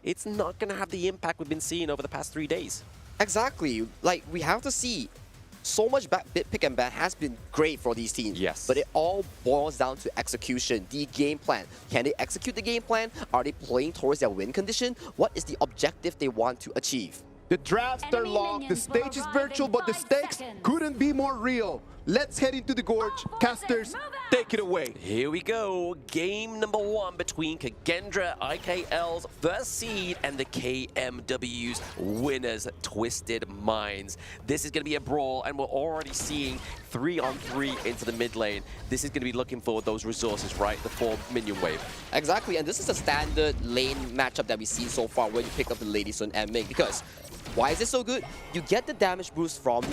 it's not going to have the impact we've been seeing over the past 3 days. Exactly. Like, we have to see so much bit pick and ban has been great for these teams. Yes. But it all boils down to execution, the game plan. Can they execute the game plan? Are they playing towards their win condition? What is the objective they want to achieve? The drafts are long, the stage is virtual, but the stakes couldn't be more real. Let's head into the gorge. Casters, take it away. Here we go. Game number 1 between Kagendra, IKL's first seed, and the KMW's winners, Twisted Minds. This is going to be a brawl, and we're already seeing 3-on-3 into the mid lane. This is going to be looking for those resources, right? The 4 minion wave. Exactly, and this is a standard lane matchup that we've seen so far when you pick up the Lady Sun and Ming, because why is it so good? You get the damage boost from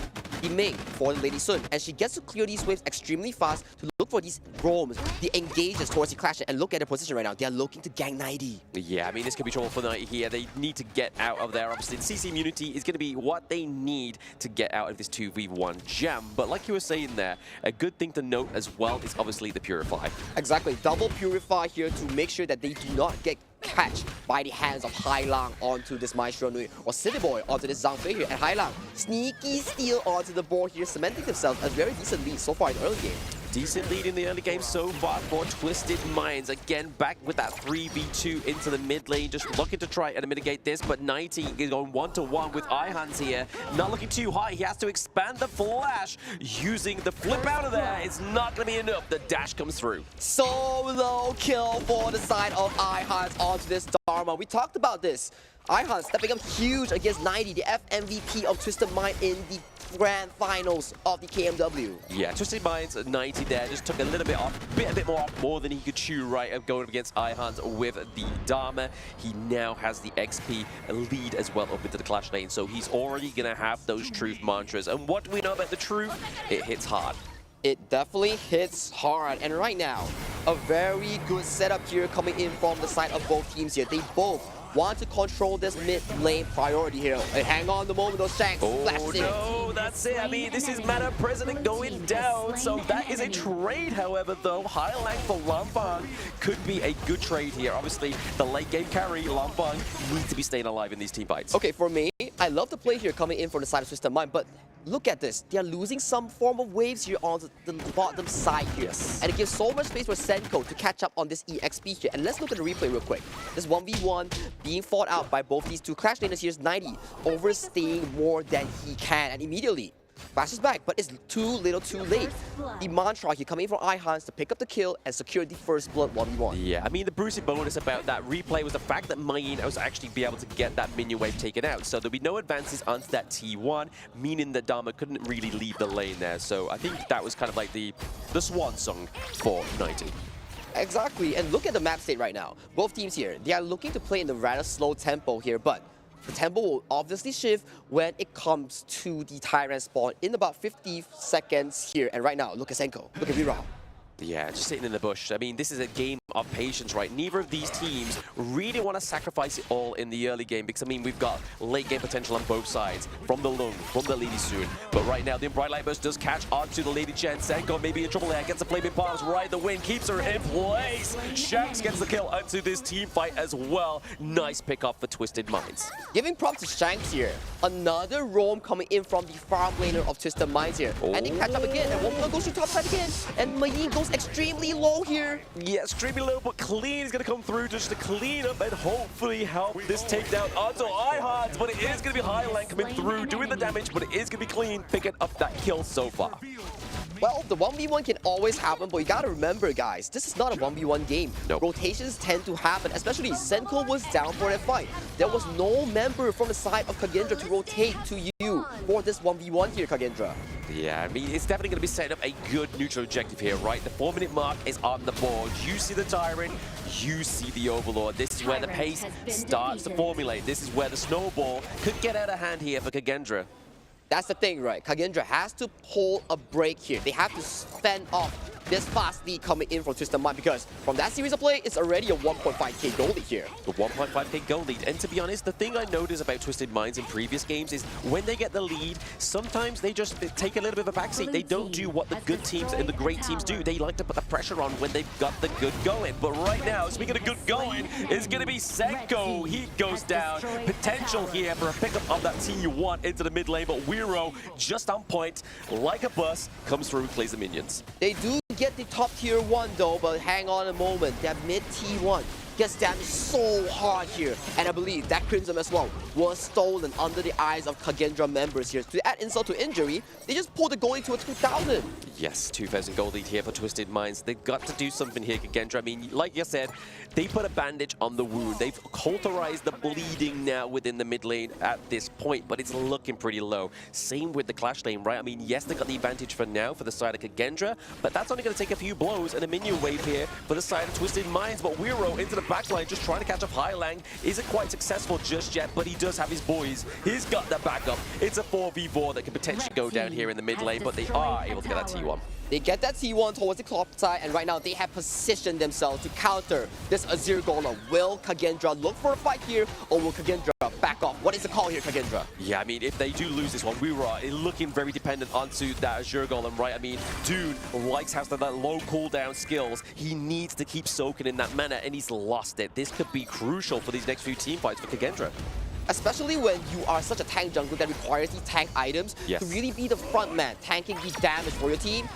the Ming for the Lady Sun, and she gets to clear these waves extremely fast to look for these roams, the engages towards the Clash, and look at their position right now. They're looking to gank 90. Yeah, I mean, this could be trouble for 90 here. They need to get out of there. Obviously, the CC immunity is going to be what they need to get out of this 2v1 jam. But like you were saying there, a good thing to note as well is obviously the Purify. Exactly, double Purify here to make sure that they do not get catch by the hands of Hai Lang onto this Maestro Nui, or City Boy onto this Zhang Fei here. And Hai Lang, sneaky steal onto the board here, cementing themselves a very decent lead so far in the early game. Decent lead in the early game so far for Twisted Minds. Again, back with that 3v2 into the mid lane, just looking to try and mitigate this, but 90 is going 1-to-1 with iHands here. Not looking too high. He has to expand the flash using the flip out of there. It's not going to be enough. The dash comes through. Solo kill for the side of iHands onto this Dharma. We talked about this. iHands stepping up huge against 90, the FMVP of Twisted Mind in the grand finals of the KMW. Yeah, Twisted Minds at 90 there, just took a little bit off, a bit more off, more than he could chew, right, of going up against iHands with the Dharma. He now has the XP lead as well up into the Clash lane, so he's already going to have those truth mantras. And what do we know about the truth? It hits hard. It definitely hits hard, and right now, a very good setup here coming in from the side of both teams here. They both want to control this mid lane priority here. And hang on the moment those Shanks flashes in. Oh no, that's it. I mean, this is Mana President going down, so that is a trade, however, though. High Lang for Lampang could be a good trade here. Obviously, the late game carry, Lampang, needs to be staying alive in these team fights. Okay, for me, I love the play here coming in from the side of Twisted Mind, but look at this. They are losing some form of waves here on the bottom side here. Yes. And it gives so much space for Senko to catch up on this EXP here. And let's look at the replay real quick. This 1v1 being fought out by both these two Clash laners. Here's 90 overstaying more than he can. And immediately flashes back, but it's too little too late. The mantra here coming in from iHands to pick up the kill and secure the first blood 1v1. Yeah, I mean, the Brucey bonus about that replay was the fact that Mayin was actually be able to get that minion wave taken out. So there'll be no advances onto that T1, meaning that Dharma couldn't really leave the lane there. So I think that was kind of like the swan song for 90. Exactly, and look at the map state right now. Both teams here, they are looking to play in the rather slow tempo here, but the tempo will obviously shift when it comes to the Tyrant spawn in about 50 seconds here. And right now, look at Senko, look at Vira. Yeah, just sitting in the bush. I mean, this is a game of patience, right? Neither of these teams really want to sacrifice it all in the early game because, I mean, we've got late game potential on both sides, from the Lung, from the Lady Sun. But right now, the Bright Light Burst does catch onto the Lady Chen. Senko maybe in trouble there, gets the Flaming Palms right the win, keeps her in place. Shanks gets the kill onto this team fight as well. Nice pick off for Twisted Minds. Giving props to Shanks here. Another roam coming in from the farm laner of Twisted Minds here. And they catch up again, and one goes to top side again. And Mayin goes extremely low here. Yeah, extremely low, but Clean is going to come through just to clean up and hopefully help this takedown onto iHands. But it is going to be High Lang coming through, doing the damage, but it is going to be Clean picking up that kill so far. Well, the 1v1 can always happen, but you gotta remember, guys, this is not a 1v1 game. Nope. Rotations tend to happen, especially Senko was down for that fight. There was no member from the side of Kagendra to rotate to you for this 1v1 here, Kagendra. Yeah, I mean, it's definitely going to be setting up a good neutral objective here, right? The 4-minute mark is on the board. You see the Tyrant, you see the Overlord. This is where the pace starts to formulate. This is where the snowball could get out of hand here for Kagendra. That's the thing, right? Kagendra has to pull a break here. They have to fend off this fast lead coming in from Twisted Mind, because from that series of play, it's already a 1.5k goal lead here. The 1.5k goal lead. And to be honest, the thing I notice about Twisted Minds in previous games is when they get the lead, sometimes they just take a little bit of a backseat. They don't do what the good teams and the great teams do. They like to put the pressure on when they've got the good going. But right now, speaking of good going, it's going to be Senko. He goes down. Potential here for a pickup of that T1 into the mid lane, but Wiro just on point, like a bus, comes through, clears the minions. They do get the top tier 1 though, but hang on a moment. That mid T1 gets damaged so hard here. And I believe that Crimson as well was stolen under the eyes of Kagendra members here. To add insult to injury, they just pulled the goalie to a 2,000. Yes, 2,000 gold lead here for Twisted Minds. They've got to do something here, Kagendra. I mean, like you said, they put a bandage on the wound. They've cauterized the bleeding now within the mid lane at this point, but it's looking pretty low. Same with the Clash lane, right? I mean, yes, they got the advantage for now for the side of Kagendra, but that's only going to take a few blows and a minion wave here for the side of Twisted Minds. But Wiro into the backline, just trying to catch up Hailang. Isn't quite successful just yet, but he does have his boys. He's got the backup. It's a 4v4 that could potentially go down here in the mid lane, but they are able to get that T1. They get that T1 towards the top side, and right now they have positioned themselves to counter this Azir Golem. Will Kagendra look for a fight here, or will Kagendra back off? What is the call here, Kagendra? Yeah, I mean, if they do lose this one, we are looking very dependent onto that Azir Golem, right? I mean, Dune likes has that low cooldown skills. He needs to keep soaking in that mana, and he's lost it. This could be crucial for these next few team fights for Kagendra. Especially when you are such a tank jungler that requires these tank items to really be the front man, tanking the damage for your team.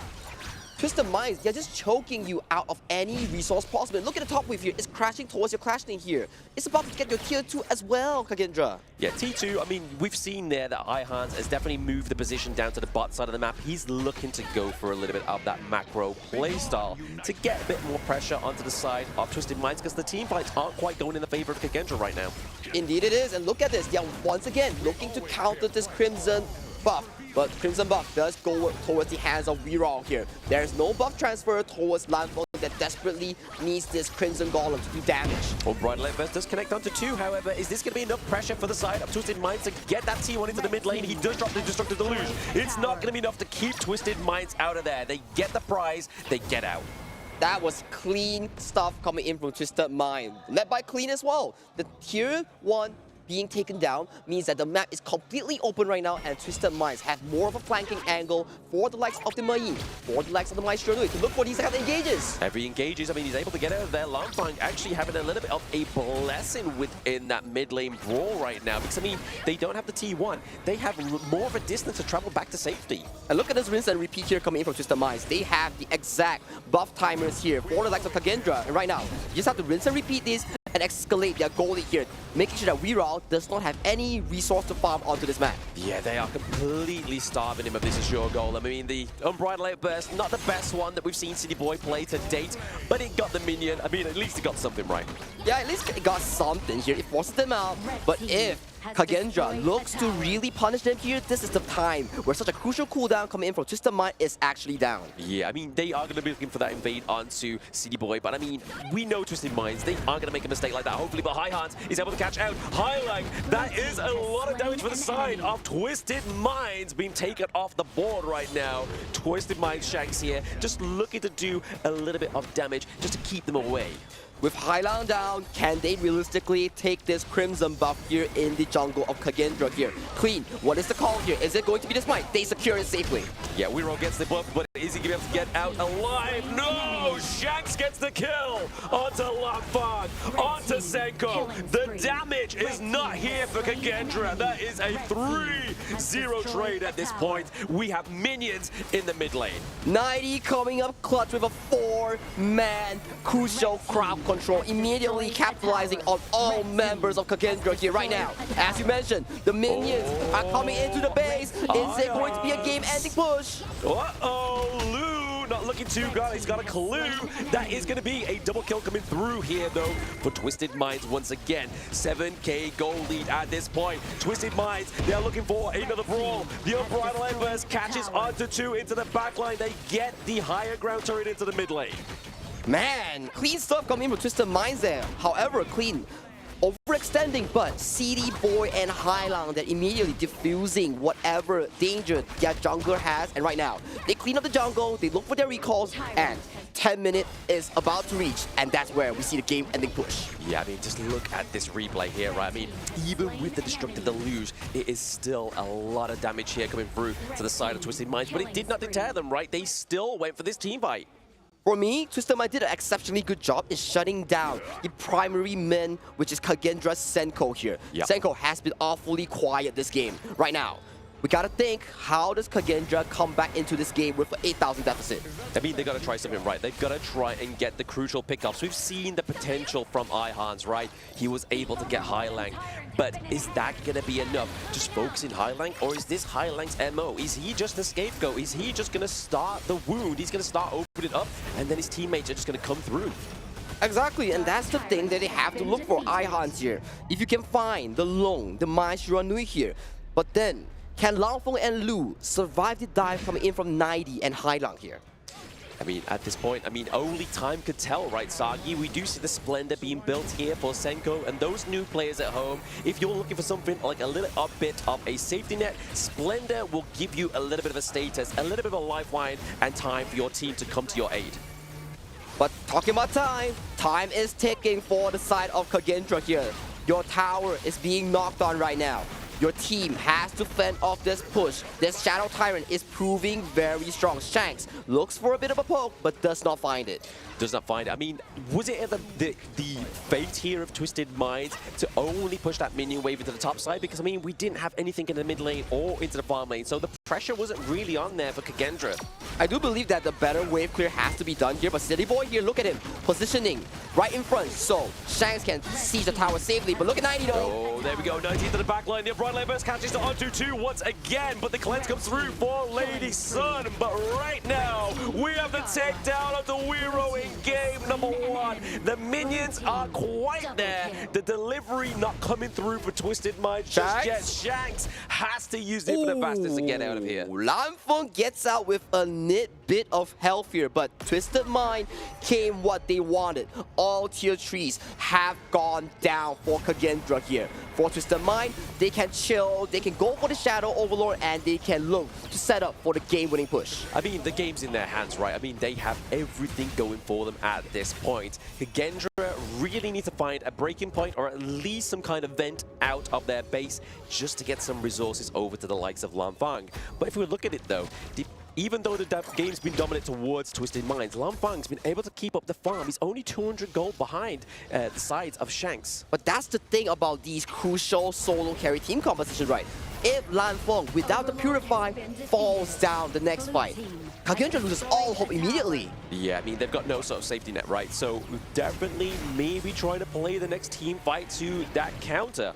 Twisted Minds, they're just choking you out of any resource possible. Look at the top wave here. It's crashing towards your Clash lane here. It's about to get your tier 2 as well, Kagendra. Yeah, T2, I mean, we've seen there that Ihans has definitely moved the position down to the bot side of the map. He's looking to go for a little bit of that macro playstyle to get a bit more pressure onto the side of Twisted Minds, because the team fights aren't quite going in the favor of Kagendra right now. Indeed it is, and look at this. They are once again looking to counter this Crimson buff. But Crimson buff does go towards the hands of Wiro here. There's no buff transfer towards Landfall that desperately needs this Crimson Golem to do damage. Well, Bright Light Burst does connect onto 2, however. Is this going to be enough pressure for the side of Twisted Minds to get that T1 into the mid lane? He does drop the Destructive Deluge. It's not going to be enough to keep Twisted Minds out of there. They get the prize, they get out. That was clean stuff coming in from Twisted Mind. Led by Clean as well. The tier 1 being taken down means that the map is completely open right now, and Twisted Minds have more of a flanking angle for the likes of the Mai, for the likes of the Maestro to look for these kind of engages. Every engages, I mean, he's able to get out of there. Langfang actually having a little bit of a blessing within that mid lane brawl right now, because, I mean, they don't have the T1. They have more of a distance to travel back to safety. And look at this rinse and repeat here coming in from Twisted Minds. They have the exact buff timers here for the likes of Kagendra. And right now, you just have to rinse and repeat this and escalate their goalie here, making sure that Wiro does not have any resource to farm onto this map. Yeah, they are completely starving him of this Azure Golem. I mean, the Unbridled Outburst, not the best one that we've seen City Boy play to date, but it got the minion. I mean, at least it got something right. Yeah, at least it got something here. It forces them out, but if Kagendra looks to really punish them here, this is the time where such a crucial cooldown coming in from Twisted Mind is actually down. Yeah, I mean, they are going to be looking for that invade onto City Boy, but I mean, we know Twisted Minds, they aren't going to make a mistake like that, hopefully, but High Hands is able to catch out Hailang. That is a lot of damage for the side of Twisted Minds being taken off the board right now. Twisted Minds Shanks here, just looking to do a little bit of damage just to keep them away. With Hailang down, can they realistically take this Crimson buff here in the jungle of Kagendra here? Clean, what is the call here? Is it going to be this might? They secure it safely. Yeah, Wiro gets the buff, but is he going to be able to get out alive? No! Shanks gets the kill onto Langfang, onto Senko. The damage is not here for Kagendra. That is a 3-0 trade at this point. We have minions in the mid lane. 90 coming up clutch with a 4-man crucial crowd control, immediately capitalizing on all members of Kagendra here right now. As you mentioned, the minions are coming into the base. Is it going to be a game-ending push? Uh-oh, Lou not looking too good. He's got a clue. That is going to be a double kill coming through here, though, for Twisted Minds once again. 7k goal lead at this point. Twisted Minds, they're looking for another brawl. The Unbridled Outburst catches onto 2 into the backline. They get the higher ground turret into the mid lane. Man, clean stuff coming in from Twisted Minds there. However, Clean overextending, but CD Boy and Hailang that immediately diffusing whatever danger their jungler has. And right now, they clean up the jungle, they look for their recalls, and 10 minutes is about to reach, and that's where we see the game-ending push. Yeah, I mean, just look at this replay here, right? I mean, even with the Destructive Deluge, it is still a lot of damage here coming through to the side of Twisted Minds, but it did not deter them, right? They still went for this team fight. For me, Twisted Mind did an exceptionally good job in shutting down the primary min, which is Kagendra's Senko here. Yep. Senko has been awfully quiet this game. Right now, we gotta think, how does Kagendra come back into this game with an 8,000 deficit? I mean, they gotta try something right. They've gotta try and get the crucial pickups. We've seen the potential from Ihans, right? He was able to get Hailang. But is that gonna be enough? Just focusing Hailang? Or is this Hailang's MO? Is he just a scapegoat? Is he just gonna start the wound? He's gonna start opening up, and then his teammates are just gonna come through. Exactly, and that's the thing that they have to look for Ihans here. If you can find the Long, the Mai Shiranui here, but then, can Langfeng and Lu survive the dive coming in from 90 and Hailang here? I mean, at this point, I mean, only time could tell, right, Sagi? We do see the Splendor being built here for Senko, and those new players at home, if you're looking for something like a little bit of a safety net, Splendor will give you a little bit of a status, a little bit of a lifeline, and time for your team to come to your aid. But talking about time, time is ticking for the side of Kagendra here. Your tower is being knocked on right now. Your team has to fend off this push. This Shadow Tyrant is proving very strong. Shanks looks for a bit of a poke, but does not find it. Does not find it. I mean, was it the fate here of Twisted Minds to only push that minion wave into the top side? Because, I mean, we didn't have anything in the mid lane or into the farm lane, so the pressure wasn't really on there for Kagendra. I do believe that the better wave clear has to be done here, but City Boy here, look at him, positioning right in front, so Shanks can siege the tower safely, but look at 90 though. Oh, there we go, 90 to the back line, the right lane burst catches the onto 2 once again, but the cleanse comes through for Lady Sun, but right now, we have the takedown of the Weiro in game number 1. The minions are quite there, the delivery not coming through for Twisted Minds just yet. Shanks has to use the Infinite Bastards to get out of here. Lanfeng gets out with a bit of health here, but Twisted Mind came what they wanted. All tier 3s have gone down for Kagendra here. For Twisted Mind, they can chill, they can go for the Shadow Overlord, and they can look to set up for the game-winning push. I mean, the game's in their hands, right? I mean, they have everything going for them at this point. Kagendra really need to find a breaking point or at least some kind of vent out of their base just to get some resources over to the likes of Lanfeng. But if we look at it though, even though the game's been dominant towards Twisted Minds, Lanfeng's been able to keep up the farm. He's only 200 gold behind the sides of Shanks. But that's the thing about these crucial solo carry team compositions, right? If Lanfeng, without the Purify, falls down the next fight, Kagendra loses all hope immediately. Yeah, I mean, they've got no sort of safety net, right? So definitely maybe try to play the next team fight to that counter.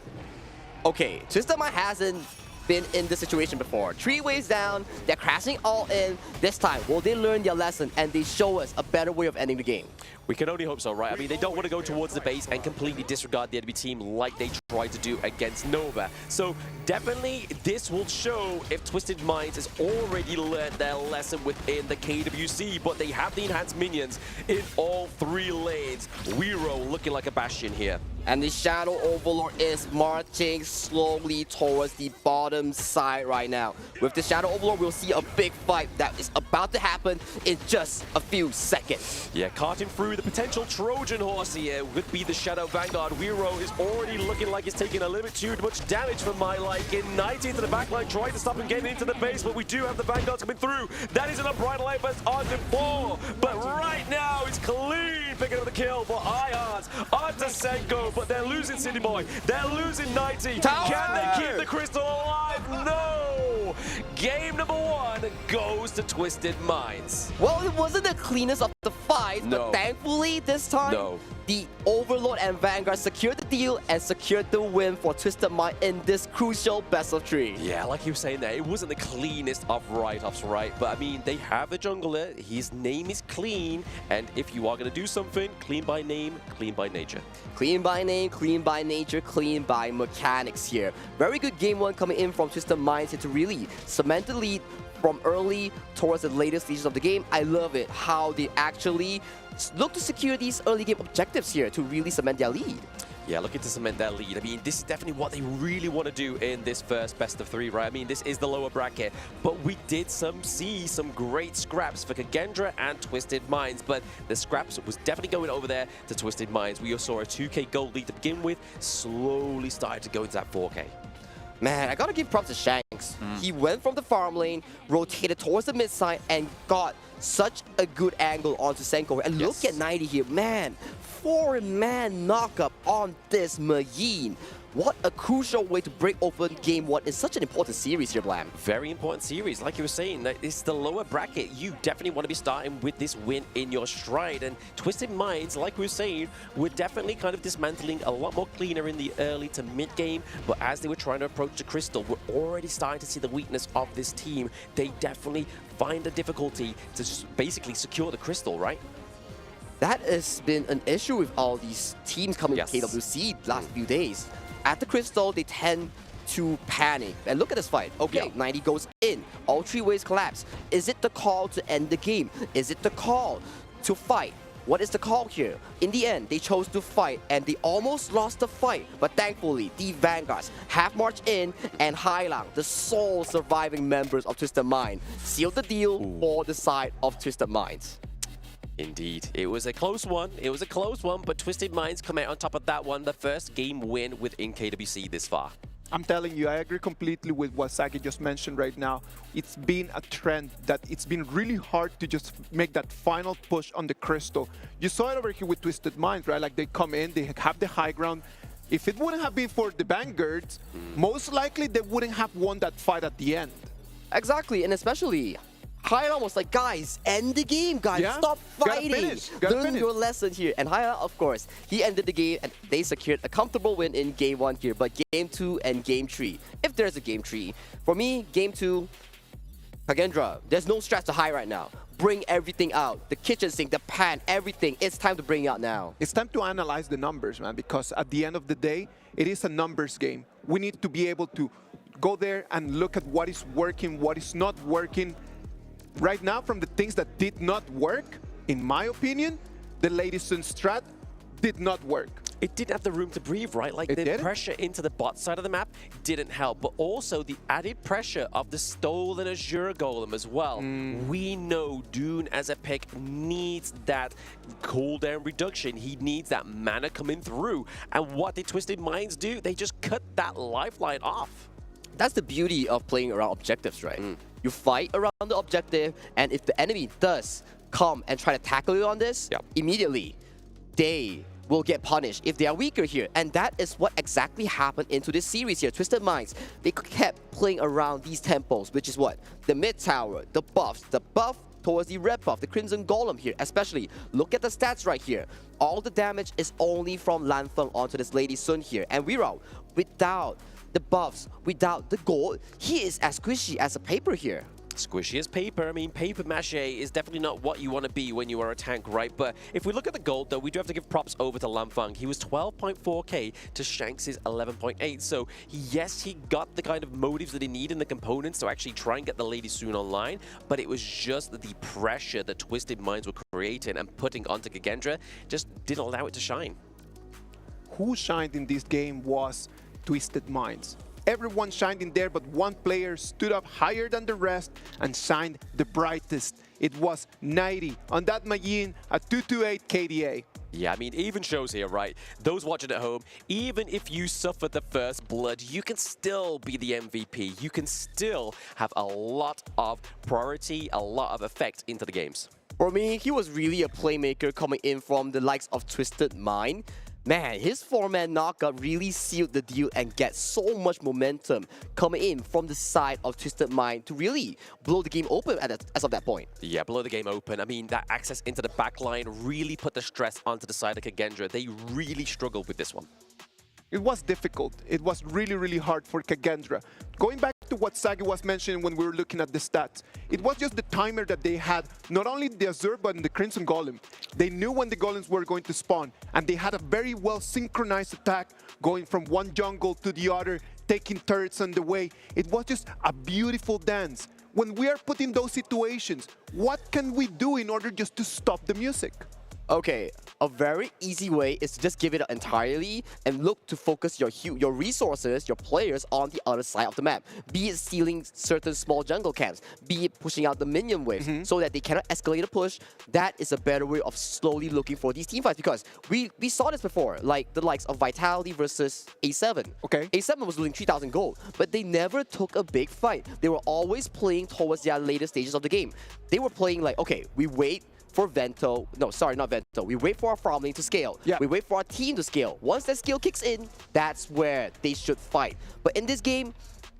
Okay, Twisted Mind hasn't been in this situation before. 3 waves down, they're crashing all in. This time, will they learn their lesson and they show us a better way of ending the game? We can only hope so, right? I mean, they don't want to go towards the base and completely disregard the enemy team like they tried to do against Nova. So definitely, this will show if Twisted Minds has already learned their lesson within the KWC, but they have the enhanced minions in all 3 lanes. Weiro looking like a bastion here. And the Shadow Overlord is marching slowly towards the bottom side right now. With the Shadow Overlord, we'll see a big fight that is about to happen in just a few seconds. Yeah, carting through the potential Trojan horse here would be the Shadow Vanguard. Weiro is already looking like he's taking a little bit too much damage for my liking. 90 to the backline, trying to stop him getting into the base, but we do have the Vanguards coming through. That isn't a bright light burst onto 4, but right now it's clean picking up the kill for Ihans onto Senko, but they're losing City Boy. They're losing 90. Tower! Can they keep the Crystal alive? No! Game number 1 goes to Twisted Minds. Well, it wasn't the cleanest of the fight, No. but thankfully this time, the Overlord and Vanguard secured the deal and secured the win for Twisted Mind in this crucial best of 3. Yeah, like you were saying there, it wasn't the cleanest of write-offs, right? But I mean, they have a jungler, his name is Clean, and if you are going to do something, clean by name, clean by nature. Clean by name, clean by nature, clean by mechanics here. Very good game 1 coming in from Twisted Minds to really cement the lead from early towards the later stages of the game. I love it, how they actually look to secure these early game objectives here to really cement their lead. Yeah, looking to cement their lead. I mean, this is definitely what they really want to do in this first best of 3, right? I mean, this is the lower bracket, but we did see some great scraps for Kagendra and Twisted Minds, but the scraps was definitely going over there to Twisted Minds. We saw a 2K gold lead to begin with, slowly started to go into that 4K. Man, I gotta give props to Shanks. He went from the farm lane, rotated towards the mid side, and got such a good angle onto Senko. And look at 90 here, man. 4-man knockup on this Majin. What a crucial way to break open Game 1 in such an important series here, Blam. Very important series. Like you were saying, it's the lower bracket. You definitely want to be starting with this win in your stride. And Twisted Minds, like we were saying, were definitely kind of dismantling a lot more cleaner in the early to mid game. But as they were trying to approach the Crystal, we're already starting to see the weakness of this team. They definitely find a difficulty to just basically secure the Crystal, right? That has been an issue with all these teams coming to KWC last few days. At the Crystal, they tend to panic. And look at this fight. Okay, 90 goes in. All 3 waves collapse. Is it the call to end the game? Is it the call to fight? What is the call here? In the end, they chose to fight, and they almost lost the fight. But thankfully, the Vanguards have marched in, and Hailang, the sole surviving members of Twisted Mind, sealed the deal for the side of Twisted Minds. Indeed. It was a close one. It was a close one, but Twisted Minds come out on top of that one. The first game win within KWC this far. I'm telling you, I agree completely with what Sagi just mentioned right now. It's been a trend that it's been really hard to just make that final push on the Crystal. You saw it over here with Twisted Minds, right? Like they come in, they have the high ground. If it wouldn't have been for the Vanguards, most likely they wouldn't have won that fight at the end. Exactly, and especially Hailang was like, guys, end the game, guys. Stop fighting. Learn your lesson here. And Hailang, of course, he ended the game and they secured a comfortable win in Game 1 here. But Game 2 and Game 3, if there's a Game 3, for me, Game 2, Kagendra, there's no stress to hide right now. Bring everything out. The kitchen sink, the pan, everything. It's time to bring it out now. It's time to analyze the numbers, man, because at the end of the day, it is a numbers game. We need to be able to go there and look at what is working, what is not working. Right now, from the things that did not work, in my opinion, the Lady Sun strat did not work. It didn't have the room to breathe, right? Like the pressure into the bot side of the map didn't help, but also the added pressure of the stolen Azure Golem as well. We know Dune as a pick needs that cooldown reduction. He needs that mana coming through. And what did Twisted Minds do? They just cut that lifeline off. That's the beauty of playing around objectives, right? You fight around the objective, and if the enemy does come and try to tackle you on this, immediately they will get punished if they are weaker here. And that is what exactly happened into this series here. Twisted Minds, they kept playing around these tempos, which is what? The mid tower, the buffs, the buff towards the red buff, the Crimson Golem here, especially. Look at the stats right here. All the damage is only from Lanfeng onto this Lady Sun here. And Weirao, without the buffs, without the gold, he is as squishy as a paper here. Squishy as paper. I mean, paper mache is definitely not what you want to be when you are a tank, right? But if we look at the gold, though, we do have to give props over to Lanfeng. He was 12.4k to Shanks' 11.8. So, yes, he got the kind of motives that he need in the components to actually try and get the Lady Soon online, but it was just the pressure that Twisted Minds were creating and putting onto Kagendra just didn't allow it to shine. Who shined in this game was Twisted Minds. Everyone shined in there, but one player stood up higher than the rest and shined the brightest. It was 90 on that Majin at 228 KDA. Yeah, I mean, it even shows here, right? Those watching at home, even if you suffer the first blood, you can still be the MVP. You can still have a lot of priority, a lot of effect into the games. For me, he was really a playmaker coming in from the likes of Twisted Mind. Man, his 4-man knockup really sealed the deal and get so much momentum coming in from the side of Twisted Mind to really blow the game open as of that point. Yeah, blow the game open. I mean, that access into the backline really put the stress onto the side of Kagendra. They really struggled with this one. It was difficult. It was really, really hard for Kagendra. Going back to what Sagi was mentioning when we were looking at the stats, it was just the timer that they had, not only the Azure, but in the Crimson Golem. They knew when the Golems were going to spawn, and they had a very well synchronized attack, going from one jungle to the other, taking turrets on the way. It was just a beautiful dance. When we are put in those situations, what can we do in order just to stop the music? Okay, a very easy way is to just give it up entirely and look to focus your resources, your players on the other side of the map. Be it stealing certain small jungle camps, be it pushing out the minion waves so that they cannot escalate a push. That is a better way of slowly looking for these team fights, because we saw this before, like the likes of Vitality versus A7. Okay. A7 was losing 3,000 gold, but they never took a big fight. They were always playing towards their later stages of the game. They were playing like, okay, we wait for Vento, no, sorry, not Vento. We wait for our farm lane to scale. Yeah. We wait for our team to scale. Once that skill kicks in, that's where they should fight. But in this game,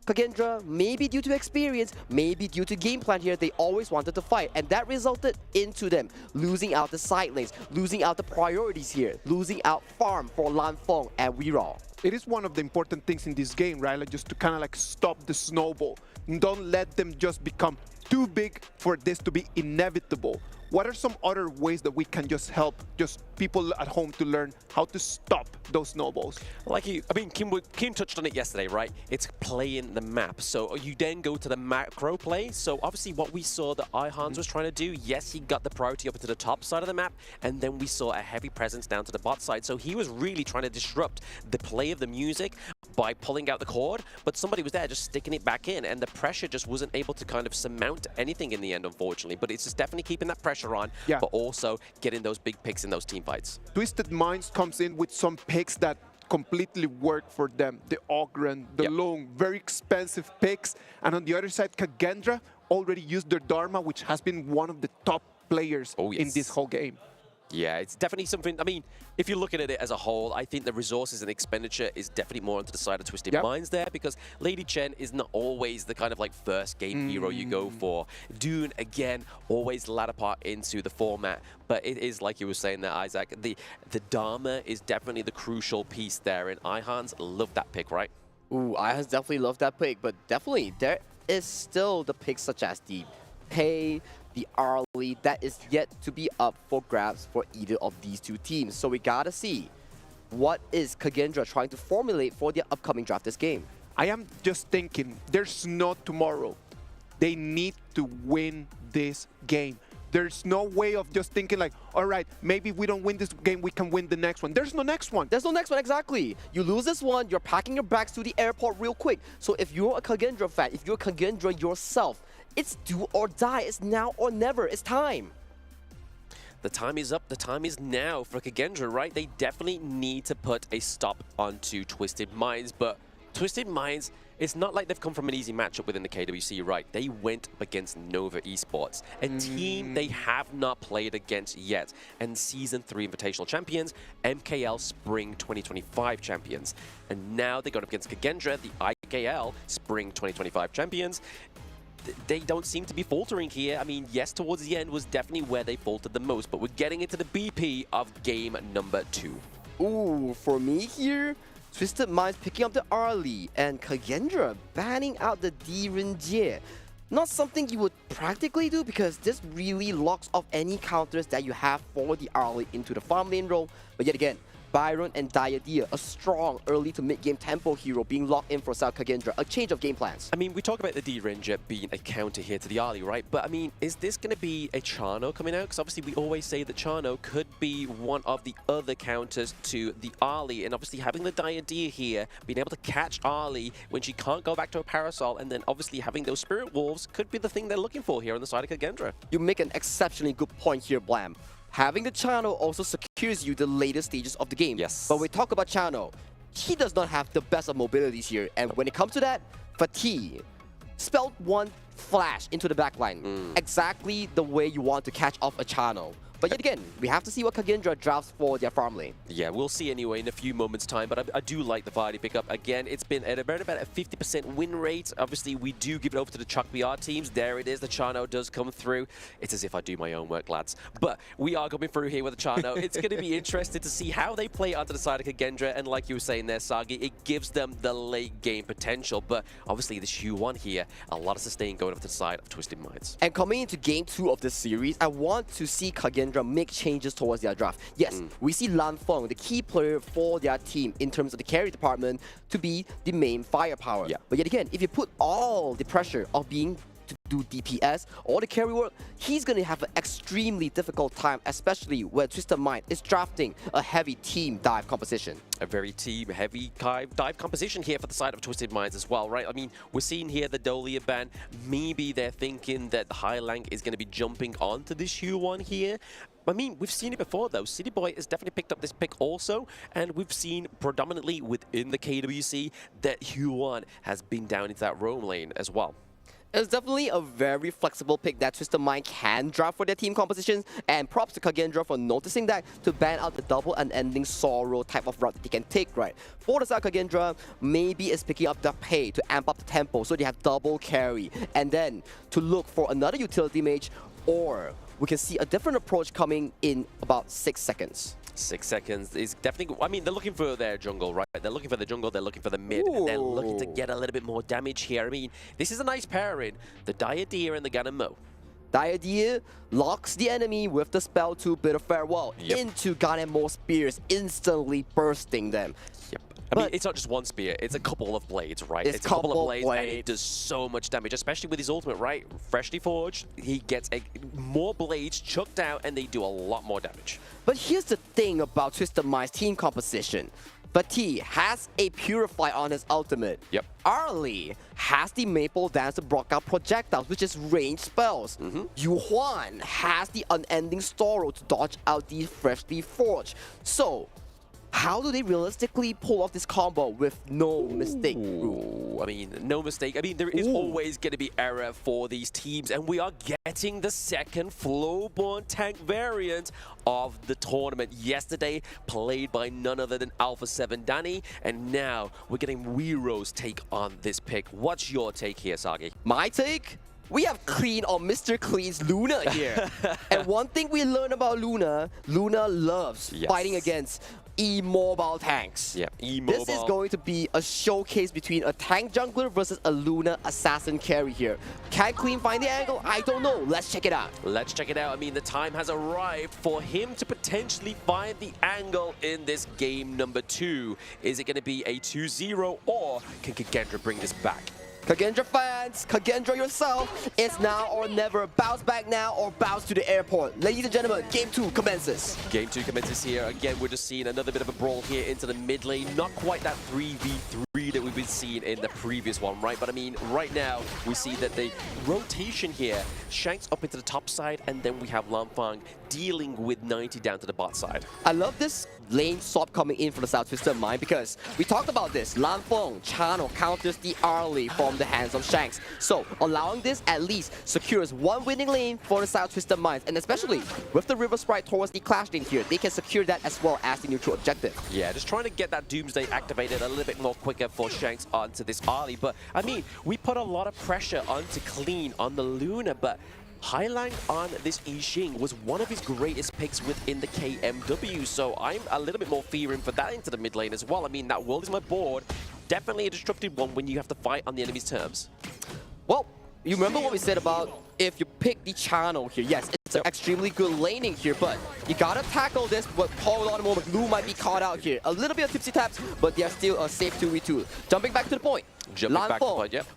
Kagendra, maybe due to experience, maybe due to game plan here, they always wanted to fight, and that resulted into them losing out the side lanes, losing out the priorities here, losing out farm for Lanfeng and Weeraw. It is one of the important things in this game, right? Like just to kind of like stop the snowball. Don't let them just become too big for this to be inevitable. What are some other ways that we can just help just people at home to learn how to stop those snowballs? Like Kim touched on it yesterday, right? It's playing the map. So you then go to the macro play. So obviously what we saw that iHans was trying to do, yes, he got the priority up into the top side of the map, and then we saw a heavy presence down to the bot side. So he was really trying to disrupt the play of the music by pulling out the cord, but somebody was there just sticking it back in, and the pressure just wasn't able to kind of surmount anything in the end, unfortunately. But it's just definitely keeping that pressure on, but also getting those big picks in those team fights. Twisted Minds comes in with some picks that completely work for them. The Ogren, the Long, very expensive picks. And on the other side, Kagendra already used their Dharma, which has been one of the top players in this whole game. Yeah, it's definitely something. I mean, if you're looking at it as a whole, I think the resources and expenditure is definitely more onto the side of Twisted Minds there, because Lady Chen is not always the kind of like first game hero you go for. Dune, again, always ladder part into the format, but it is like you were saying there, Isaac, the Dharma is definitely the crucial piece there, and iHans love that pick, right? Ooh, iHans definitely love that pick, but definitely there is still the picks such as the Pei, the Arlie, that is yet to be up for grabs for either of these two teams. So we gotta see what is Kagendra trying to formulate for their upcoming draft this game. I am just thinking, there's no tomorrow. They need to win this game. There's no way of just thinking like, all right, maybe we don't win this game, we can win the next one. There's no next one. There's no next one, exactly. You lose this one, you're packing your bags to the airport real quick. So if you're a Kagendra fan, if you're Kagendra yourself, it's do or die. It's now or never. It's time. The time is up. The time is now for Kagendra, right? They definitely need to put a stop onto Twisted Minds, but Twisted Minds, it's not like they've come from an easy matchup within the KWC, right? They went up against Nova Esports, a team they have not played against yet, and Season 3 Invitational Champions, MKL Spring 2025 Champions. And now they got up against Kagendra, the A.G.A.L Spring 2025 Champions. They don't seem to be faltering here. I mean, yes, towards the end was definitely where they faltered the most, but we're getting into the BP of game number 2. Ooh, for me here, Twisted Minds picking up the Arlie and Kagendra banning out the Gen.G. Not something you would practically do, because this really locks off any counters that you have for the Arlie into the farm lane role. But yet again, Byron and Diadia, a strong early to mid-game tempo hero being locked in for South Kagendra, a change of game plans. I mean, we talk about the D-Ranger being a counter here to the Ali, right? But I mean, is this going to be a Chano coming out? Because obviously we always say that Chano could be one of the other counters to the Ali, and obviously having the Diadia here, being able to catch Ali when she can't go back to a Parasol, and then obviously having those Spirit Wolves could be the thing they're looking for here on the side of Kagendra. You make an exceptionally good point here, Blam. Having the Chano also secures you the later stages of the game. Yes. But we talk about Chano. He does not have the best of mobilities here. And when it comes to that, Fatigue, spelled one flash into the backline. Exactly the way you want to catch off a Chano. But yet again, we have to see what Kagendra drafts for their farm lane. Yeah, we'll see anyway in a few moments' time, but I do like the Vardy pickup. Again, it's been at about a 50% win rate. Obviously, we do give it over to the Chuck BR teams. There it is. The Chano does come through. It's as if I do my own work, lads. But we are coming through here with the Chano. It's going to be interesting to see how they play onto the side of Kagendra. And like you were saying there, Sagi, it gives them the late game potential. But obviously, this U1 here, a lot of sustain going over to the side of Twisted Minds. And coming into game 2 of this series, I want to see Kagendra make changes towards their draft. Yes, we see Lanfeng, the key player for their team in terms of the carry department, to be the main firepower. But yet again, if you put all the pressure of being do DPS or the carry work, he's going to have an extremely difficult time, especially when Twisted Mind is drafting a heavy team dive composition. A very team-heavy dive composition here for the side of Twisted Minds as well, right? I mean, we're seeing here the Dolia ban. Maybe they're thinking that Highlang is going to be jumping onto this Huan here. I mean, we've seen it before, though. City Boy has definitely picked up this pick also, and we've seen predominantly within the KWC that Huan has been down into that roam lane as well. It's definitely a very flexible pick that Twisted Mind can draft for their team compositions, and props to Kagendra for noticing that to ban out the double unending sorrow type of route that they can take, right? For the side Kagendra, maybe is picking up the pay to amp up the tempo so they have double carry, and then to look for another utility mage, or we can see a different approach coming in about 6 seconds. 6 seconds is definitely... I mean, they're looking for their jungle, right? They're looking for the jungle, they're looking for the mid, and they're looking to get a little bit more damage here. I mean, this is a nice pairing. The Diadeer and the Ganamo. Diadeer locks the enemy with the spell to Bid of Farewell into Ganamo spears, instantly bursting them. Yep. I mean, it's not just one spear, it's a couple of blades, right? It's a couple of blades, and it does so much damage, especially with his ultimate, right? Freshly forged, he gets more blades chucked out, and they do a lot more damage. But here's the thing about Twisted Mind's team composition. Vati has a Purify on his ultimate. Yep. Arlie has the Maple Dance to block out projectiles, which is ranged spells. Yuhuan has the Unending Sorrow to dodge out these freshly forged. So, how do they realistically pull off this combo with no mistake? I mean, no mistake. I mean, there is always going to be error for these teams, and we are getting the second Flowborn tank variant of the tournament. Yesterday, played by none other than Alpha 7 Danny, and now we're getting Wero's take on this pick. What's your take here, Sagi? My take? We have Clean on Mr. Clean's Luna here. And one thing we learned about Luna loves fighting against immobile tanks. Yeah, immobile. This is going to be a showcase between a tank jungler versus a Luna assassin carry here. Can Clean find the angle? I don't know. Let's check it out. Let's check it out. I mean, the time has arrived for him to potentially find the angle in this game number 2. Is it going to be a 2-0, or can Kagendra bring this back? Kagendra fans, Kagendra yourself, it's now or never. Bounce back now or bounce to the airport. Ladies and gentlemen, Game 2 commences. Game 2 commences here. Again, we're just seeing another bit of a brawl here into the mid lane. Not quite that 3v3 that we've been seeing in the previous one, right? But I mean, right now, we see that the rotation here, Shanks up into the top side, and then we have Lanfang dealing with 90 down to the bot side. I love this lane swap coming in for the South Twisted Mind because we talked about this. Lanfeng channel counters the Arlie from the hands of Shanks. So allowing this at least secures one winning lane for the South Twisted Minds, and especially with the River Sprite towards the Clash lane here, they can secure that as well as the neutral objective. Yeah, just trying to get that Doomsday activated a little bit more quicker for Shanks onto this Arlie. But I mean, we put a lot of pressure onto Clean on the Luna, but Highlang on this Yixing was one of his greatest picks within the KMW, so I'm a little bit more fearing for that into the mid lane as well. I mean, that world is my board. Definitely a destructive one when you have to fight on the enemy's terms. Well, you remember what we said about if you pick the channel here. Yes, it's an extremely good laning here, but you gotta tackle this. But hold on a moment, Lou might be caught out here. A little bit of tipsy taps, but they are still a safe 2v2. Jumping back to the point.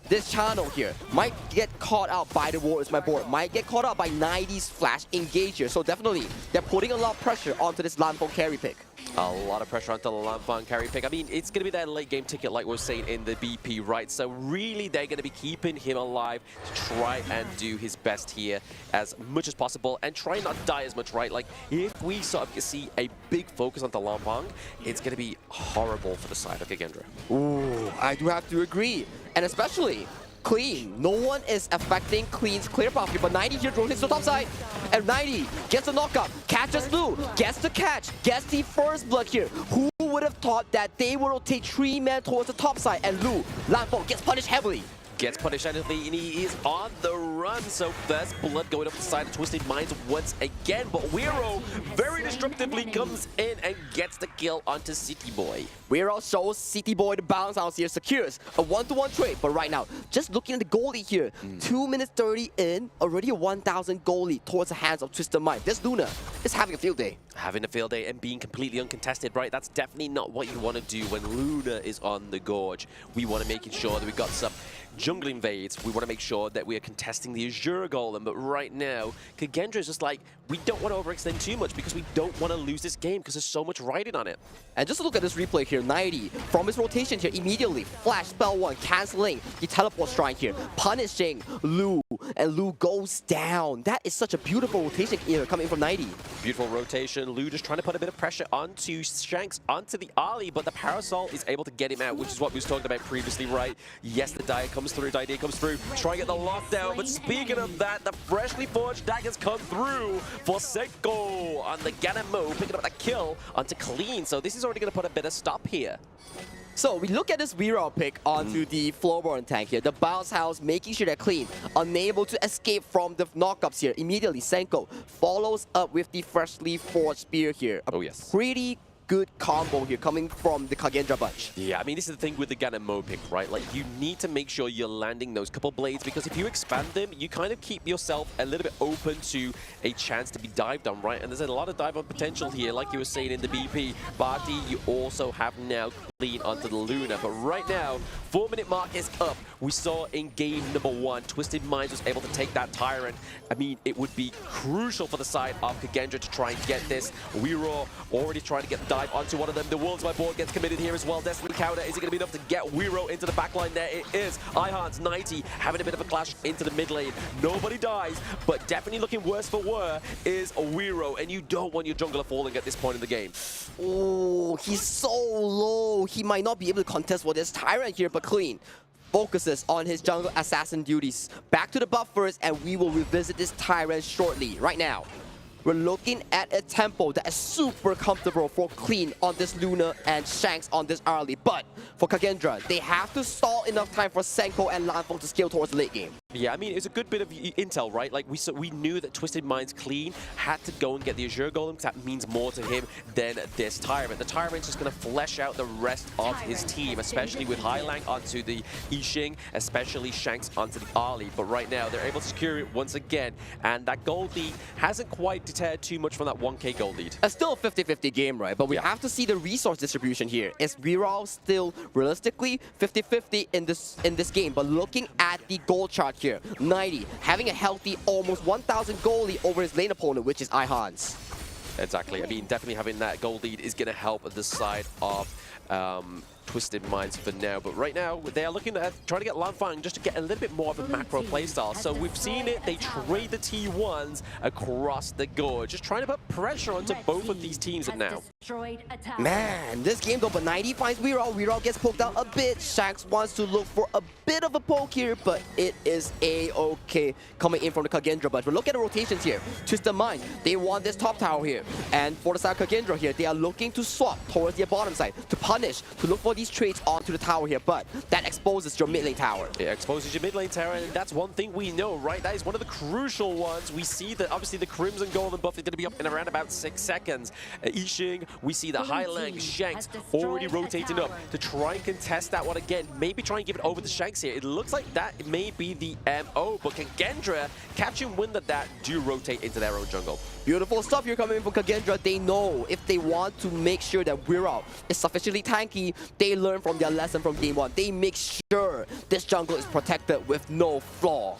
This channel here might get caught out by the Warriors, my board. Might get caught out by 90's flash engage here. So definitely, they're putting a lot of pressure onto this Lanfeng carry pick. A lot of pressure onto the Lanfang carry pick. I mean, it's going to be that late game ticket like we're saying in the BP, right? So really, they're going to be keeping him alive to try and do his best here as much as possible and try not to die as much, right? Like, if we sort of see a big focus onto Lanfang, it's going to be horrible for the side of Kagendra. Ooh, I do have to agree. And especially Clean. No one is affecting Clean's clear path here, but 90 here rotates to the top side. And 90 gets the knockup, catches Lou, gets the catch, gets the first blood here. Who would have thought that they would rotate 3 men towards the top side, and Lou, Lanfeng gets punished heavily. Gets punished heavily, and he is on the run. So first blood going up the side of Twisted Minds once again. But Wero very destructively comes in and gets the kill onto City Boy. Wero shows City Boy the bounce out here, secures a 1-to-1 trade. But right now, just looking at the goalie here, 2 minutes 30 in, already a 1,000 goalie towards the hands of Twisted Mind. This Luna is having a field day. Having a field day and being completely uncontested, right? That's definitely not what you want to do when Luna is on the Gorge. We want to make sure that we got some jungle invades, we want to make sure that we are contesting the Azure golem. But right now, Kagendra is just like, we don't want to overextend too much because we don't want to lose this game because there's so much riding on it. And just look at this replay here, 90 from his rotation here immediately. Flash spell 1, canceling the teleport strike here, punishing Lu, and Lu goes down. That is such a beautiful rotation here coming from 90. Beautiful rotation. Lu just trying to put a bit of pressure onto Shanks, onto the Ali, but the Parasol is able to get him out, which is what we was talking about previously, right? Yes, the Dia comes through, Dia comes through, trying to get the lockdown, but speaking of that, the freshly forged daggers come through for Senko on the Ganamo, picking up that kill onto Clean, so this is already going to put a bit of stop here. So we look at this reroll pick onto the Floorborn tank here. The bounce house making sure they're clean, unable to escape from the knockups here. Immediately, Senko follows up with the freshly forged spear here. Oh yes. Pretty good combo here coming from the Kagendra bunch. Yeah, I mean, this is the thing with the Ganamo pick, right? Like, you need to make sure you're landing those couple blades because if you expand them, you kind of keep yourself a little bit open to a chance to be dived on, right? And there's a lot of dive on potential here, like you were saying in the BP. Barty, you also have now Clean onto the Luna, but right now, 4-minute mark is up. We saw in game number 1, Twisted Minds was able to take that Tyrant. I mean, it would be crucial for the side of Kagendra to try and get this. We're already trying to get the dive onto one of them. The World's Wide board gets committed here as well. Destiny counter, is it going to be enough to get Wero into the backline there? It is. Ihans, 90, having a bit of a clash into the mid lane. Nobody dies, but definitely looking worse for wear is Wero, and you don't want your jungler falling at this point in the game. Oh, he's so low. He might not be able to contest with this Tyrant here, but Clean focuses on his jungle assassin duties. Back to the buffers, and we will revisit this Tyrant shortly. Right now, we're looking at a tempo that is super comfortable for Clean on this Luna and Shanks on this early. But for Kagendra, they have to stall enough time for Senko and Lanfeng to scale towards the late game. Yeah, I mean, it's a good bit of intel, right? Like, we knew that Twisted Minds Clean had to go and get the Azure Golem because that means more to him than this Tyrant. The Tyrant's just going to flesh out the rest of his team, especially with Hailang onto the Yixing, especially Shanks onto the Ali. But right now, they're able to secure it once again, and that gold lead hasn't quite deterred too much from that 1K gold lead. It's still a 50-50 game, right? But we have to see the resource distribution here. Is Viral still realistically 50-50 in this game? But looking at the gold chart here, 90 having a healthy almost 1,000 gold lead over his lane opponent, which is Ihans. Exactly. I mean, definitely having that gold lead is going to help the side of Twisted Minds for now, but right now they are looking at trying to get Lanfeng just to get a little bit more of a macro playstyle. So we've seen it, they trade the T1s across the gorge, just trying to put pressure onto both of these teams now. Man, this game though, but 90 finds Viral gets poked out a bit. Shanks wants to look for a bit of a poke here, but it is A-okay coming in from the Kagendra bunch. But look at the rotations here. Twisted Minds, they want this top tower here. And for the side of Kagendra here, they are looking to swap towards their bottom side, to punish, to look for these trades onto the tower here, but that exposes your mid lane tower. It exposes your mid lane tower, and that's one thing we know, right? That is one of the crucial ones. We see that obviously the Crimson Golden buff is going to be up in around about 6 seconds. Yixing, we see the Hailang, Shanks already rotating up to try and contest that one again. Maybe try and give it over to Shanks here. It looks like that may be the MO, but Kagendra, catch and win that do rotate into their own jungle. Beautiful stuff here coming in from Kagendra. They know if they want to make sure that Viral is sufficiently tanky, they learn from their lesson from game 1. They make sure this jungle is protected with no flaw.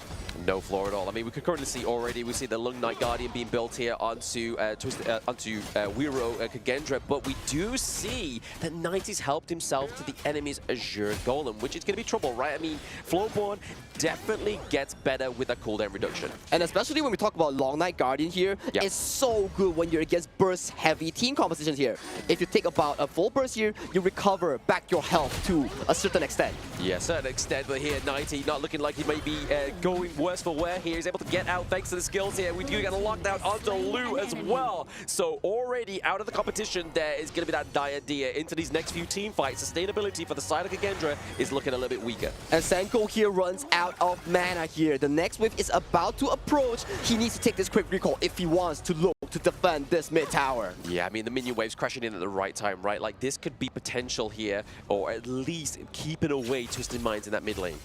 No flaw at all. I mean, we could currently see already, we see the Lung Knight Guardian being built here onto Wero Kagendra, but we do see that 90's helped himself to the enemy's Azure Golem, which is going to be trouble, right? I mean, Floorborn definitely gets better with that cooldown reduction. And especially when we talk about Long Knight Guardian here, it's so good when you're against burst-heavy team compositions here. If you take about a full burst here, you recover back your health to a certain extent. Yeah, certain extent, but here 90 not looking like he may be going worse for wear here. He's able to get out thanks to the skills here. We do get a lockdown onto Lu as well. So already out of the competition, there is going to be that dire idea into these next few team fights. Sustainability for the side of Kagendra is looking a little bit weaker. And Senko here runs out of mana here. The next wave is about to approach. He needs to take this quick recall if he wants to look to defend this mid tower. Yeah, I mean, the minion wave's crashing in at the right time, right? Like, this could be potential here, or at least keeping away Twisted Minds in that mid lane.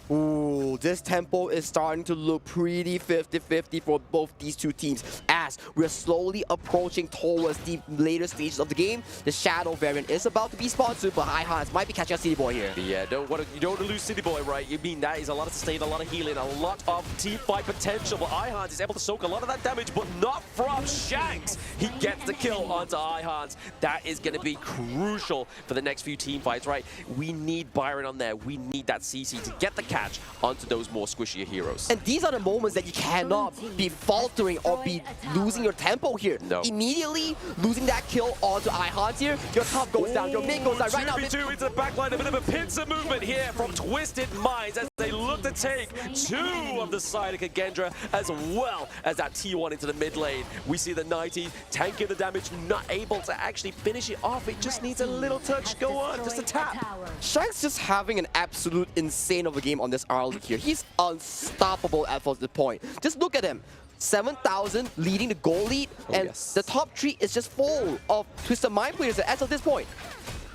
Ooh, this tempo is starting to look pretty 50-50 for both these two teams as as we're slowly approaching towards the later stages of the game. The Shadow variant is about to be sponsored, but iHans might be catching a City Boy here. Yeah, you don't want to lose City Boy, right? You mean that is a lot of sustain, a lot of healing, a lot of team fight potential, but iHans is able to soak a lot of that damage, but not from Shanks. He gets the kill onto iHans. That is going to be crucial for the next few team fights, right? We need Byron on there. We need that CC to get the catch onto those more squishier heroes. And these are the moments that you cannot be faltering or be losing your tempo here. No. Immediately losing that kill onto iHans here, your top goes down, your mid goes down. Right now, 2v2 into the backline, a bit of a pincer movement here from Twisted Minds as they look to take two of the side of Kagendra, as well as that T1 into the mid lane. We see the 90 tanking the damage, not able to actually finish it off. It just needs a little touch. Go on, just a tap. Shanks just having an absolute insane of a game on this early here. He's unstoppable at this point. Just look at him. 7,000 leading the goal lead, and the top 3 is just full of Twisted Mind players as of this point.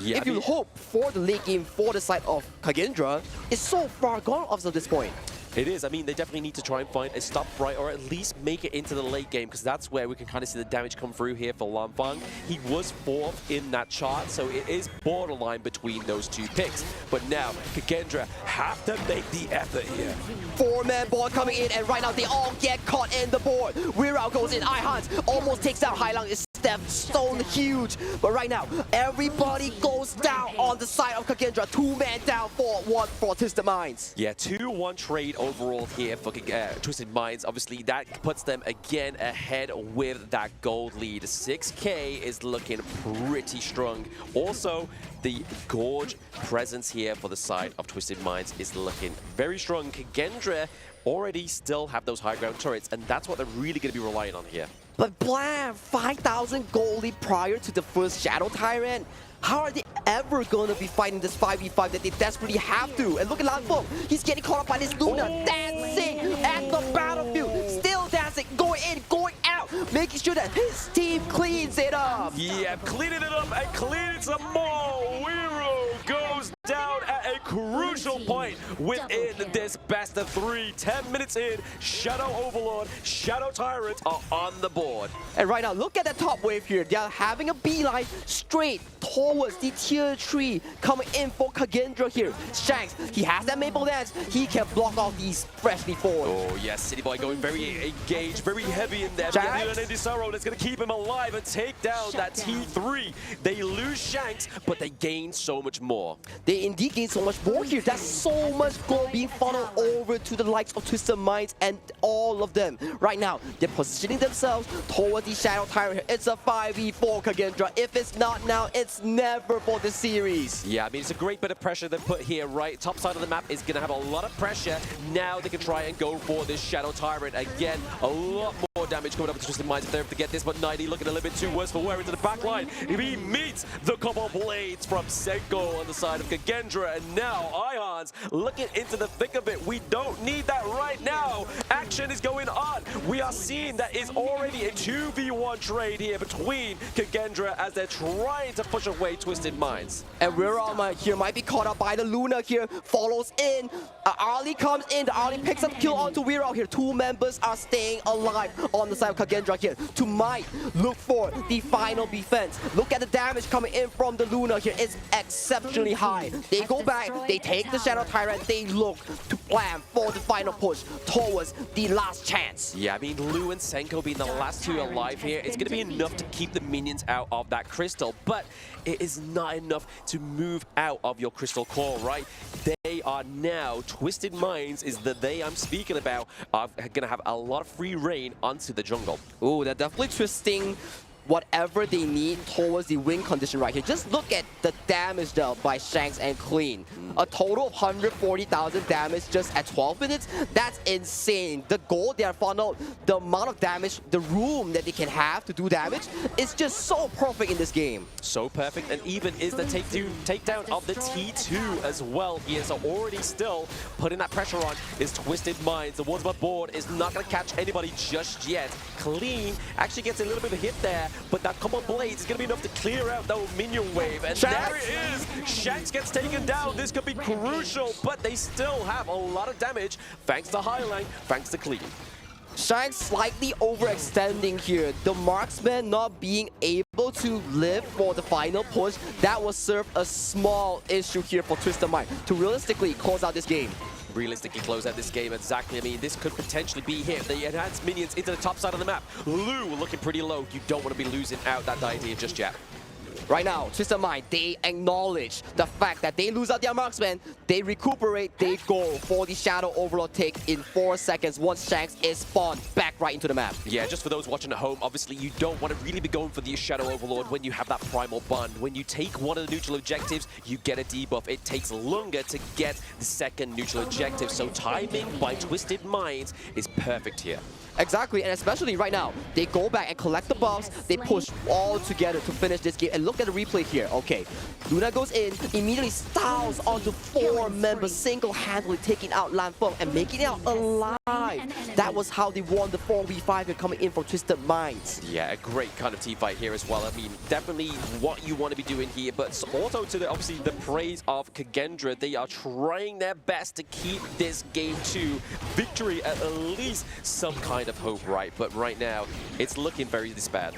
Yeah, if you hope for the late game for the side of Kagendra, it's so far gone up to this point. It is. I mean, they definitely need to try and find a stop right, or at least make it into the late game, because that's where we can kind of see the damage come through here for Lamfang. He was 4th in that chart, so it is borderline between those two picks. But now, Kagendra have to make the effort here. 4-man board coming in, and right now they all get caught in the board. Weirao goes in, iHans almost takes out Hailang. It's stone huge, but right now, everybody goes down on the side of Kagendra. 2-man down, 4-1 for Twisted Minds. Yeah, 2-1 trade overall here for Twisted Minds. Obviously, that puts them again ahead with that gold lead. 6K is looking pretty strong. Also, the Gorge presence here for the side of Twisted Minds is looking very strong. Kagendra already still have those high ground turrets, and that's what they're really going to be relying on here. But blam, 5,000 gold lead prior to the first Shadow Tyrant. How are they ever going to be fighting this 5v5 that they desperately have to? And look at Lanfeng, he's getting caught up by this Luna, dancing at the battlefield, still dancing, going in, going out, making sure that his team cleans it up. Yeah, cleaning it up and cleaning some more. Weiro goes down at a crucial point within this best of 3. 10 minutes in, Shadow Overlord, Shadow Tyrant are on the board. And right now, look at that top wave here. They are having a beeline straight towards the tier 3 coming in for Kagendra here. Shanks, he has that Maple Dance. He can block off these freshly forward. Oh yes, City Boy going very engaged, very heavy in there. Shanks. And Sorrow that's going to keep him alive and take down that T3. They lose Shanks, but they gain so much more. They indeed gain so much more here. That's so much gold being funneled over to the likes of Twisted Minds and all of them. Right now, they're positioning themselves towards the Shadow Tyrant here. It's a 5v4 Kagendra. If it's not now, it's never for the series. Yeah, I mean, it's a great bit of pressure they put here, right? Top side of the map is going to have a lot of pressure. Now they can try and go for this Shadow Tyrant. Again, a lot more damage coming up to Twisted Minds if they're able to get this, but 90 looking a little bit too worse for wear into the back line. He meets the couple blades from Senko on the side of Kagendra, and now iHans looking into the thick of it. We don't need that right now. Action is going on. We are seeing that is already a 2v1 trade here between Kagendra as they're trying to push away Twisted Minds. And Weirao here might be caught up by the Luna here, follows in. Ali comes in, the Ali picks up kill onto Weirao here. 2 members are staying alive on the side of Kagendra here. To might look for the final defense. Look at the damage coming in from the Luna here. It's exceptionally high. They go back, they take the Shadow Tyrant, they look to plan for the final push towards the last chance. Yeah, I mean, Lu and Senko being the last 2 alive here, it's going to be enough to keep the minions out of that crystal, but it is not enough to move out of your crystal core, right? They are now, Twisted Minds is the they I'm speaking about, are going to have a lot of free reign onto the jungle. Ooh, they're definitely twisting whatever they need towards the win condition right here. Just look at the damage dealt by Shanks and Clean. A total of 140,000 damage just at 12 minutes. That's insane. The gold they are funneled, the amount of damage, the room that they can have to do damage is just so perfect in this game. So perfect, and even is the takedown of the T2 as well here. So already still putting that pressure on is Twisted Minds. The Waterford board is not going to catch anybody just yet. Clean actually gets a little bit of a hit there, but that couple of blades is going to be enough to clear out that minion wave. And Shanks. there it is. Shanks gets taken down. This could be crucial, but they still have a lot of damage thanks to Hailang, thanks to Clean. Shanks slightly overextending here. The marksman not being able to live for the final push. That will serve a small issue here for Twisted Mind to realistically close out this game. Realistically close out this game, exactly. I mean, this could potentially be here. The enhanced minions into the top side of the map. Lou looking pretty low. You don't want to be losing out that idea just yet. Right now, Twisted Mind, they acknowledge the fact that they lose out their marksman, they recuperate, they go for the Shadow Overlord take in 4 seconds once Shanks is spawned back right into the map. Yeah, just for those watching at home, obviously you don't want to really be going for the Shadow Overlord when you have that Primal Bond. When you take one of the neutral objectives, you get a debuff. It takes longer to get the second neutral objective, so timing by Twisted Minds is perfect here. Exactly, and especially right now, they go back and collect the buffs, they push all together to finish this game. And look at the replay here, okay. Luna goes in, immediately styles onto 4 members, single-handedly taking out Lanfeng and making it out alive. That was how they won the 4v5 here coming in for Twisted Minds. Yeah, a great kind of team fight here as well. I mean, definitely what you want to be doing here, but also to the, obviously the praise of Kagendra. They are trying their best to keep this game to victory, at least some kind of hope, right? But right now, it's looking very bad.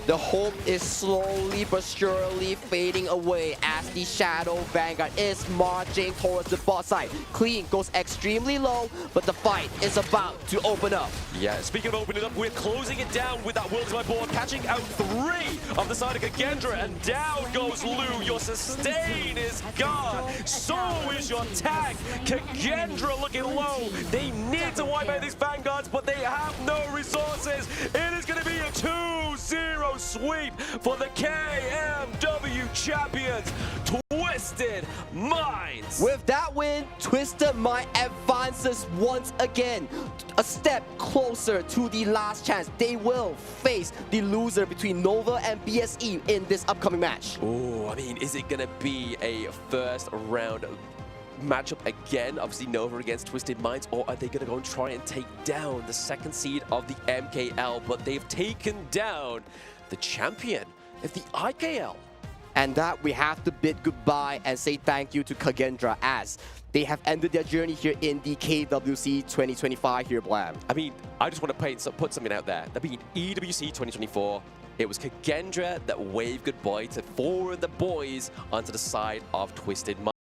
The hope is slowly but surely fading away as the Shadow Vanguard is marching towards the bot side. Clean goes extremely low, but the fight is about to open up. Yeah, speaking of opening up, we're closing it down with that World is my board, catching out 3 of the side of Kagendra, and down goes Lou. Your sustain is gone. So is your tag. Kagendra looking low. They need to wipe out these Vanguards, but they have no resources. It is going to be a 2-0 sweep for the KMW champions, Twisted Minds. With that win, Twisted Mind advances once again, a step closer to the last chance. They will face the loser between Nova and BSE in this upcoming match. Oh, I mean, is it going to be a first round matchup again, obviously Nova against Twisted Minds, or are they going to go and try and take down the second seed of the MKL? But they've taken down the champion of the IKL. And that we have to bid goodbye and say thank you to Kagendra as they have ended their journey here in the KWC 2025 here, Blam. I mean, I just want to put something out there. I mean, EWC 2024, it was Kagendra that waved goodbye for the boys onto the side of Twisted Minds.